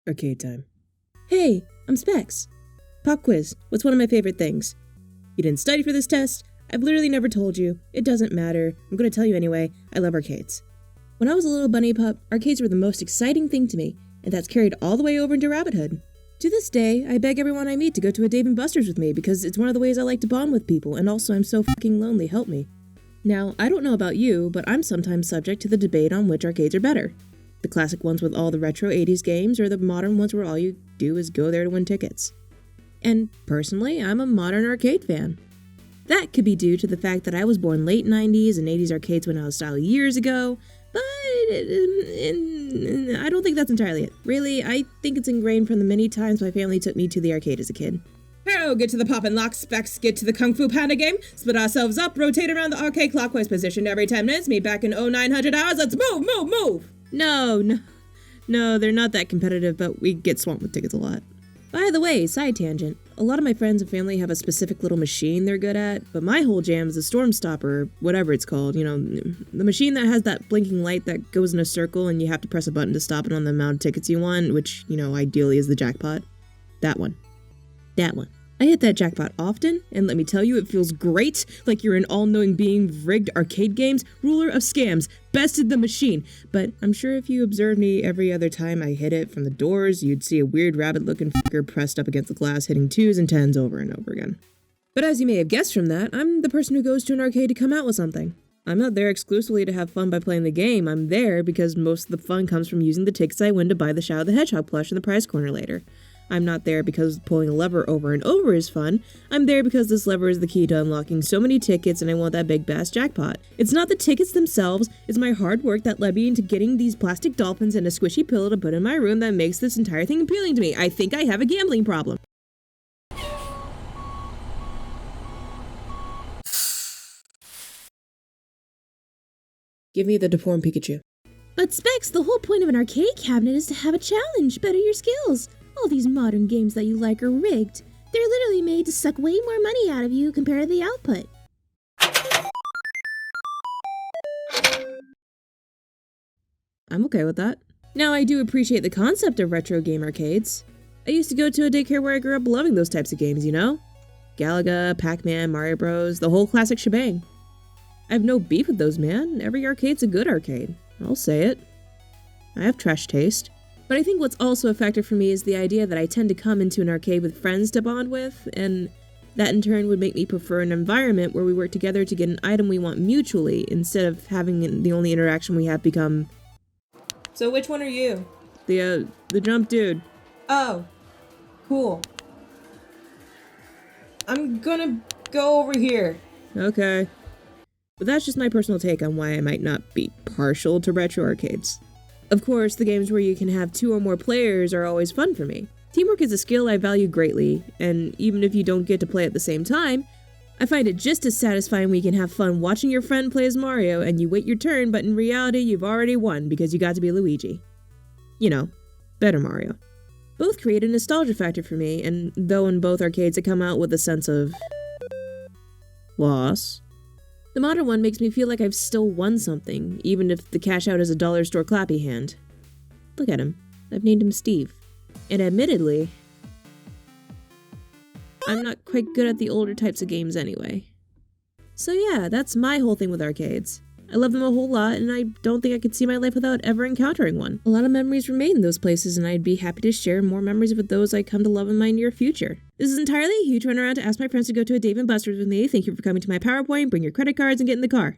Arcade time. Hey, I'm Specs. Pop quiz. What's one of my favorite things? You didn't study for this test? I've literally never told you. It doesn't matter. I'm going to tell you anyway. I love arcades. When I was a little bunny pup, arcades were the most exciting thing to me, and that's carried all the way over into rabbithood. To this day, I beg everyone I meet to go to a Dave & Buster's with me because it's one of the ways I like to bond with people, and also I'm so fucking lonely, help me. Now, I don't know about you, but I'm sometimes subject to the debate on which arcades are better. The classic ones with all the retro 80s games, or the modern ones where all you do is go there to win tickets. And personally, I'm a modern arcade fan. That could be due to the fact that I was born late 90s and 80s arcades went out of style years ago, but I don't think that's entirely it. Really, I think it's ingrained from the many times my family took me to the arcade as a kid. Hero, get to the pop and lock, Specs, get to the Kung Fu Panda game, split ourselves up, rotate around the arcade clockwise position every 10 minutes, meet back in 0900 hours, let's move! No, they're not that competitive, but we get swamped with tickets a lot. By the way, side tangent, a lot of my friends and family have a specific little machine they're good at, but my whole jam is a Storm Stopper, whatever it's called, the machine that has that blinking light that goes in a circle and you have to press a button to stop it on the amount of tickets you want, which, ideally is the jackpot. That one. I hit that jackpot often, and let me tell you, it feels great, like you're an all-knowing being, rigged arcade games, ruler of scams, bested the machine. But I'm sure if you observed me every other time I hit it from the doors, you'd see a weird rabbit-looking fucker pressed up against the glass hitting 2s and 10s over and over again. But as you may have guessed from that, I'm the person who goes to an arcade to come out with something. I'm not there exclusively to have fun by playing the game, I'm there because most of the fun comes from using the tickets I win to buy the Shadow the Hedgehog plush in the prize corner later. I'm not there because pulling a lever over and over is fun. I'm there because this lever is the key to unlocking so many tickets and I want that big bass jackpot. It's not the tickets themselves, it's my hard work that led me into getting these plastic dolphins and a squishy pillow to put in my room that makes this entire thing appealing to me. I think I have a gambling problem. Give me the deformed Pikachu. But Specs, the whole point of an arcade cabinet is to have a challenge, better your skills. All these modern games that you like are rigged. They're literally made to suck way more money out of you compared to the output. I'm okay with that. Now, I do appreciate the concept of retro game arcades. I used to go to a daycare where I grew up loving those types of games, Galaga, Pac-Man, Mario Bros, the whole classic shebang. I have no beef with those, man. Every arcade's a good arcade. I'll say it. I have trash taste. But I think what's also a factor for me is the idea that I tend to come into an arcade with friends to bond with, and that in turn would make me prefer an environment where we work together to get an item we want mutually, instead of having the only interaction we have become... So which one are you? The jump dude. Oh, cool. I'm gonna go over here. Okay. But that's just my personal take on why I might not be partial to retro arcades. Of course, the games where you can have 2 or more players are always fun for me. Teamwork is a skill I value greatly, and even if you don't get to play at the same time, I find it just as satisfying when you can have fun watching your friend play as Mario and you wait your turn, but in reality you've already won because you got to be Luigi. Better Mario. Both create a nostalgia factor for me, and though in both arcades I come out with a sense of... loss. The modern one makes me feel like I've still won something, even if the cash out is a dollar store clappy hand. Look at him. I've named him Steve. And admittedly, I'm not quite good at the older types of games anyway. So yeah, that's my whole thing with arcades. I love them a whole lot, and I don't think I could see my life without ever encountering one. A lot of memories remain in those places, and I'd be happy to share more memories with those I come to love in my near future. This is entirely a huge runaround to ask my friends to go to a Dave & Buster's with me. Thank you for coming to my PowerPoint, bring your credit cards, and get in the car.